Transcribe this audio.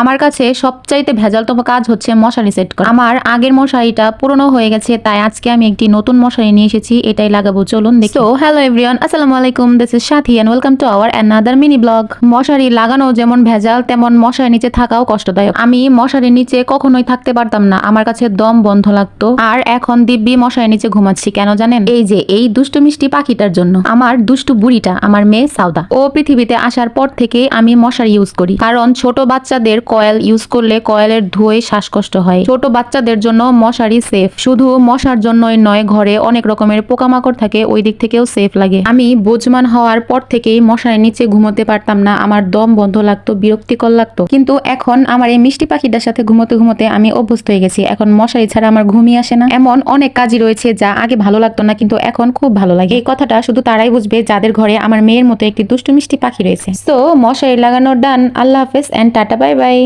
আমার কাছে সবচাইতে ভেজালতম কাজ হচ্ছে মশারি সেট করা। আমার আগের মশারিটা পুরনো হয়ে গেছে, তাই আজকে আমি একটি নতুন মশারি নিয়ে এসেছি, এটাই লাগাবো, চলুন দেখি। সো হ্যালো এভরিওয়ান, আসসালামু আলাইকুম, this is Sathi and welcome to our another mini blog. মশারি লাগানো যেমন ভেজাল, তেমন মশারির নিচে থাকাও কষ্টদায়ক। আমি মশারির নিচে কখনোই থাকতে পারতাম না, আমার কাছে দম বন্ধ লাগতো। আর এখন দিব্যি মশারির নিচে ঘুমাচ্ছি, কেন জানেন? এই যে এই দুষ্টু মিষ্টি পাখিটার জন্য। আমার দুষ্টু বুড়িটা, আমার মেয়ে সাউদা, ও পৃথিবীতে আসার পর থেকে আমি মশারি ইউজ করি, কারণ ছোট বাচ্চাদের কয়েল ইউজ করলে কয়েলের ধোঁয়ায় শ্বাসকষ্ট হয়। ছোট বাচ্চাদের জন্য মশারি সেফ, শুধু মশার জন্যই নয়, ঘরে অনেক রকমের পোকামাকড় থাকে, ওই দিক থেকেও সেফ লাগে। আমি বুঝমান হওয়ার পর থেকেই মশারির নিচে ঘুমোতে পারতাম না, আমার দম বন্ধ লাগতো, বিরক্তিকর লাগতো। কিন্তু এখন আমার এই মিষ্টি পাখিটার সাথে ঘুমোতে ঘুমোতে আমি অভ্যস্ত হয়ে গেছি, এখন মশারি ছাড়া আমার ঘুমই আসে না। এমন অনেক কাজই রয়েছে যা আগে ভালো লাগতো না, কিন্তু এখন খুব ভালো লাগে। এই কথাটা শুধু তারাই বুঝবে যাদের ঘরে আমার মেয়ের মতো একটি দুষ্টু মিষ্টি পাখি রয়েছে। তো মশারি লাগানোর ডান। আল্লাহ হাফেজ এন্ড টাটা, বাই বাই।